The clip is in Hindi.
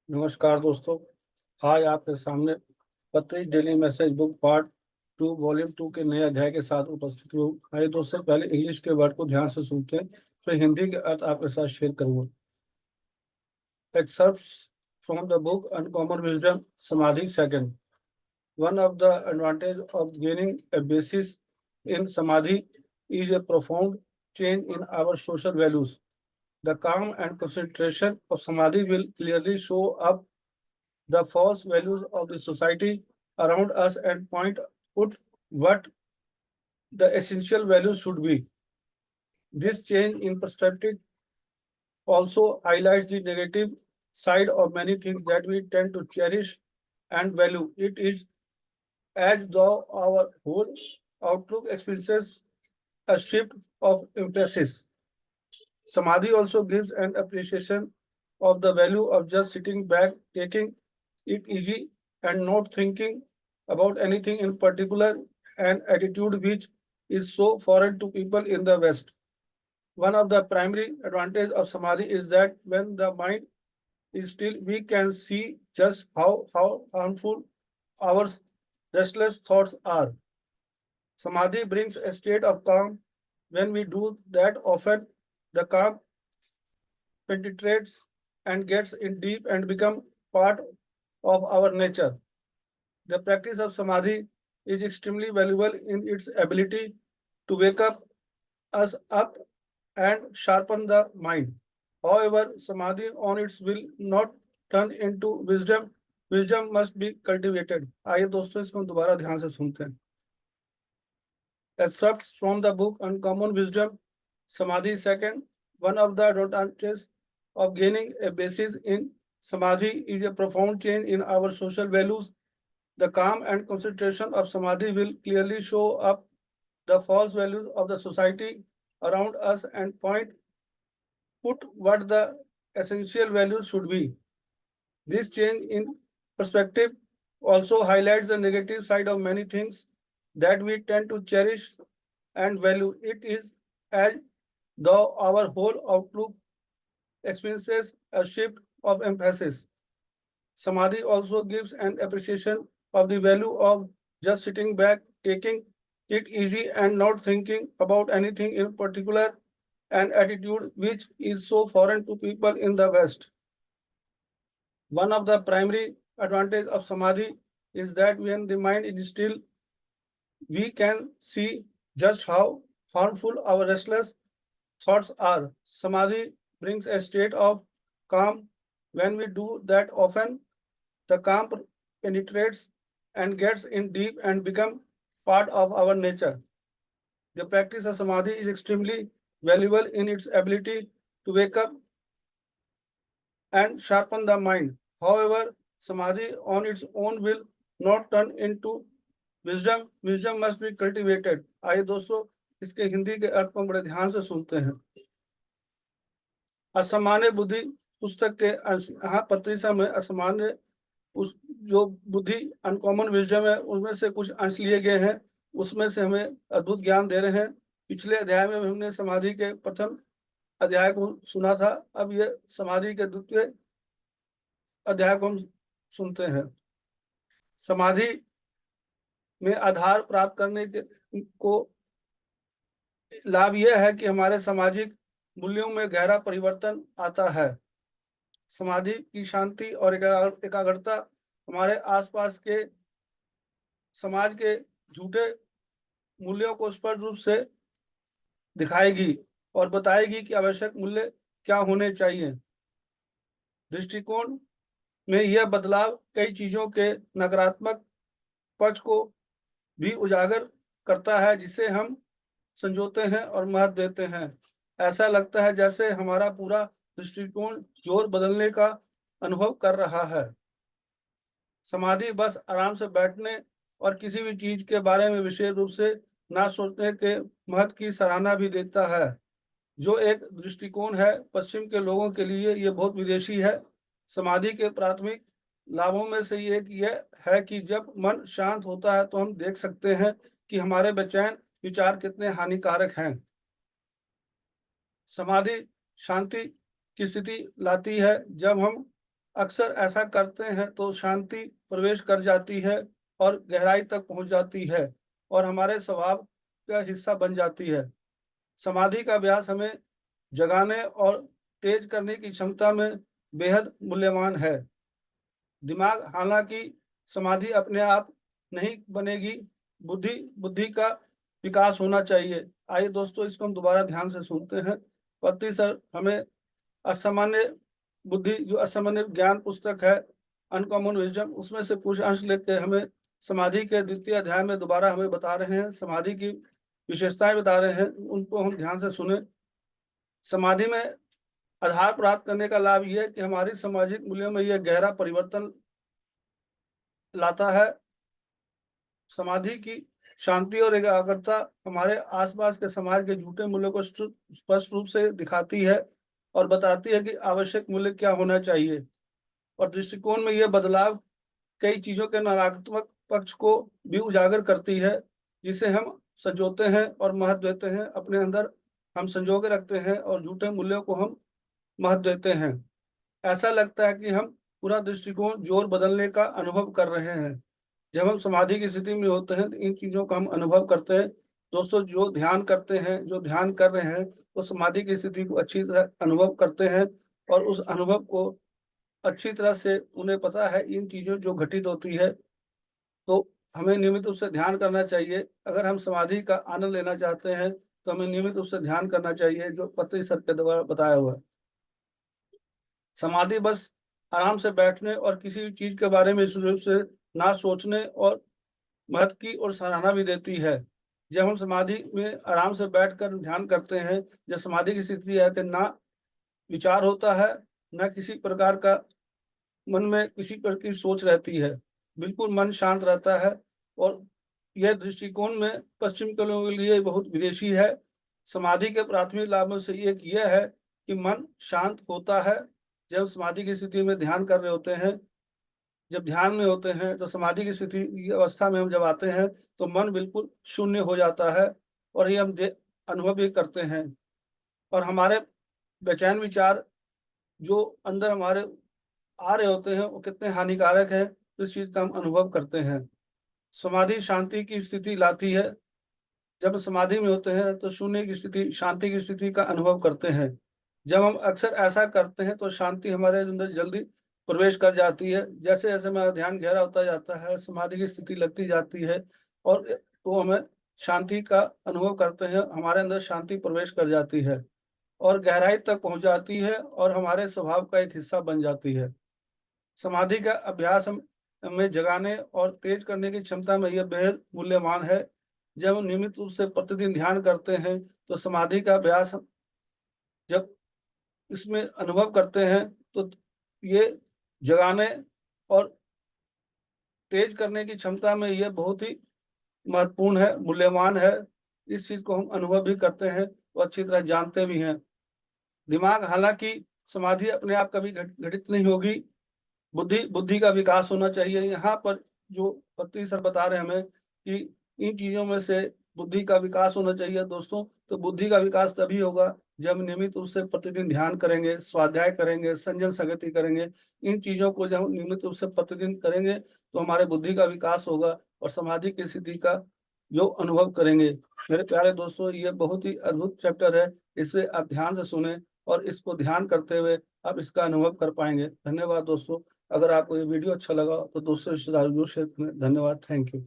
नमस्कार दोस्तों। आज आपके सामने पत्री daily message book part 2 volume 2 के नए अध्याय के साथ उपस्थित हूँ। आइए दोस्तों, पहले इंग्लिश के वर्ड को ध्यान से सुनते हैं, फिर हिंदी के अर्थ आपके साथ शेयर करूँगा। Excerpts from the book Uncommon Wisdom, Samadhi Second. One of the advantages of gaining a basis in Samadhi is a profound change in our social values. The calm and concentration of Samadhi will clearly show up the false values of the society around us and point out what the essential values should be. This change in perspective also highlights the negative side of many things that we tend to cherish and value. It is as though our whole outlook experiences a shift of emphasis. Samadhi also gives an appreciation of the value of just sitting back, taking it easy, and not thinking about anything in particular, an attitude which is so foreign to people in the West. One of the primary advantages of Samadhi is that when the mind is still, we can see just how harmful our restless thoughts are. Samadhi brings a state of calm. When we do that often, the calm penetrates and gets in deep and become part of our nature. The practice of samadhi is extremely valuable in its ability to wake up us up and sharpen the mind. However, samadhi on its will not turn into wisdom. Wisdom must be cultivated. आइए दोस्तों, इसको दोबारा ध्यान से सुनते हैं. Excerpts from the book Uncommon Wisdom, Samadhi Second. One of the advantages of gaining a basis in Samadhi is a profound change in our social values. The calm and concentration of Samadhi will clearly show up the false values of the society around us and put what the essential values should be. This change in perspective also highlights the negative side of many things that we tend to cherish and value. It is as though our whole outlook experiences a shift of emphasis. Samadhi also gives an appreciation of the value of just sitting back, taking it easy, and not thinking about anything in particular, an attitude which is so foreign to people in the West. One of the primary advantages of Samadhi is that when the mind is still, we can see just how harmful our restless thoughts are. Samadhi brings a state of calm. When we do that often, the calm penetrates and gets in deep and become part of our nature. The practice of samadhi is extremely valuable in its ability to wake up and sharpen the mind. However, samadhi on its own will not turn into wisdom. Wisdom must be cultivated. आइए दोस्तों, इसके हिंदी के अर्थ को बड़े ध्यान से सुनते हैं. असामान्य बुद्धि पुस्तक के यहाँ पत्रिसा में असामान्य उस जो बुद्धि अनकॉमन विजडम है उनमें से कुछ अंश लिए गए हैं. उसमें से हमें अद्भुत ज्ञान दे रहे हैं. पिछले अध्याय में हमने समाधि के प्रथम अध्याय को सुना था. अब ये समाधि के द्वितीय अध्याय को हम सुनते हैं. समाधि में आधार प्राप्त करने के को लाभ यह है कि हमारे सामाजिक मूल्यों में गहरा परिवर्तन आता है. समाधि की शांति और एकाग्रता हमारे आसपास के समाज के झूठे मूल्यों को स्पष्ट रूप से दिखाएगी और बताएगी कि आवश्यक मूल्य क्या होने चाहिए. दृष्टिकोण में यह बदलाव कई चीजों के नकारात्मक पक्ष को भी उजागर करता है जिसे हम संजोते हैं और महत्व देते हैं. ऐसा लगता है जैसे हमारा पूरा दृष्टिकोण जोर बदलने का अनुभव कर रहा है. समाधि बस आराम से बैठने और किसी भी चीज के बारे में विशेष रूप से ना सोचने के महत्व की सराहना भी देता है, जो एक दृष्टिकोण है. पश्चिम के लोगों के लिए यह बहुत विदेशी है. समाधि के प्राथमिक लाभों में से एक यह है कि जब मन शांत होता है तो हम देख सकते हैं कि हमारे बेचैन विचार कितने हानिकारक हैं. समाधि शांति की स्थिति लाती है जब हम अक्सर ऐसा करते हैं तो शांति प्रवेश कर जाती है और गहराई तक पहुंच जाती है और हमारे स्वभाव का हिस्सा बन जाती है। समाधि का अभ्यास हमें जगाने और तेज करने की क्षमता में बेहद मूल्यवान है। दिमाग हालांकि समाधि अपने आप नहीं बनेगी, बुद्धि बुद्धि का विकास होना चाहिए। आइए दोस्तों, इसको हम दोबारा ध्यान से सुनते हैं। पति सर हमें असामान्य बुद्धि, जो असामान्य ज्ञान पुस्तक है अनकॉमन विजडम, उसमें से कुछ अंश लेके हमें समाधि के द्वितीय अध्याय में दोबारा हमें बता रहे हैं, समाधि की विशेषताएं बता रहे हैं, उनको हम ध्यान से सुने। समाधि में आधार प्राप्त करने का लाभ यह है कि हमारी सामाजिक मूल्यों में यह गहरा परिवर्तन लाता है। समाधि की शांति और एकाग्रता हमारे आसपास के समाज के झूठे मूल्यों को स्पष्ट रूप से दिखाती है और बताती है कि आवश्यक मूल्य क्या होना चाहिए। और दृष्टिकोण में यह बदलाव कई चीजों के नकारात्मक पक्ष को भी उजागर करती है, जिसे हम संजोते हैं और महत्व देते हैं। अपने अंदर हम संजो के रखते हैं और झूठे मूल्यों को हम महत्व देते हैं। ऐसा लगता है कि हम पूरा दृष्टिकोण जोर बदलने का अनुभव कर रहे हैं। जब हम समाधि की स्थिति में होते हैं तो इन चीजों का हम अनुभव करते हैं। दोस्तों, जो ध्यान करते हैं, जो ध्यान कर रहे हैं, वो समाधि की स्थिति को अच्छी तरह अनुभव करते हैं और उस अनुभव को अच्छी तरह से उन्हें पता है इन चीजों जो घटित होती है। तो हमें नियमित रूप से ध्यान करना चाहिए। अगर हम समाधि का आनंद लेना चाहते हैं तो हमें नियमित रूप से ध्यान करना चाहिए, जो पत्री सर के द्वारा बताया हुआ है। समाधि बस आराम से बैठने और किसी भी चीज के बारे में रूप से ना सोचने और महत्व की और सराहना भी देती है। जब हम समाधि में आराम से बैठकर ध्यान करते हैं, जब समाधि की स्थिति है तो ना विचार होता है, ना किसी प्रकार का मन में किसी प्रकार की सोच रहती है। बिल्कुल मन शांत रहता है और यह दृष्टिकोण में पश्चिम के लोगों के लिए बहुत विदेशी है। समाधि के प्राथमिक लाभों से एक यह है कि मन शांत होता है। जब समाधि की स्थिति में ध्यान कर रहे होते हैं, जब ध्यान में होते हैं तो समाधि की स्थिति की अवस्था में हम जब आते हैं तो मन बिल्कुल शून्य हो जाता है और ये हम अनुभव भी करते हैं। और हमारे बेचैन विचार जो अंदर हमारे आ रहे होते हैं वो कितने हानिकारक है, तो इस चीज का हम अनुभव करते हैं। समाधि शांति की स्थिति लाती है। जब समाधि में होते हैं तो शून्य की स्थिति, शांति की स्थिति का अनुभव करते हैं। जब हम अक्सर ऐसा करते हैं तो शांति हमारे अंदर जल्दी प्रवेश कर जाती है। जैसे जैसे हमारा ध्यान गहरा होता जाता है, समाधि की स्थिति लगती जाती है और तो हमें शांति का अनुभव करते हैं, हमारे अंदर शांति प्रवेश कर जाती है और गहराई तक पहुंच जाती है और हमारे स्वभाव का एक हिस्सा बन जाती है। समाधि का अभ्यास हमें जगाने और तेज करने की क्षमता में यह बेहद मूल्यवान है। जब हम नियमित रूप से प्रतिदिन ध्यान करते हैं तो समाधि का अभ्यास जब इसमें अनुभव करते हैं तो ये जगाने और तेज करने की क्षमता में यह बहुत ही महत्वपूर्ण है, मूल्यवान है। इस चीज को हम अनुभव भी करते हैं और अच्छी तरह जानते भी हैं। दिमाग हालांकि समाधि अपने आप कभी घटित नहीं होगी, बुद्धि बुद्धि का विकास होना चाहिए। यहाँ पर जो पत्री सर बता रहे हैं हमें कि इन चीजों में से बुद्धि का विकास होना चाहिए। दोस्तों, तो बुद्धि का विकास तभी होगा जब हम नियमित रूप से प्रतिदिन ध्यान करेंगे, स्वाध्याय करेंगे, संजन संगति करेंगे। इन चीजों को जब हम नियमित रूप से प्रतिदिन करेंगे तो हमारे बुद्धि का विकास होगा और समाधि की स्थिति का जो अनुभव करेंगे। मेरे प्यारे दोस्तों, ये बहुत ही अद्भुत चैप्टर है, इसे आप ध्यान से सुने और इसको ध्यान करते हुए आप इसका अनुभव कर पाएंगे। धन्यवाद दोस्तों। अगर आपको ये वीडियो अच्छा लगा तो दोस्तों रिश्तेदारों को शेयर करें। धन्यवाद, थैंक यू।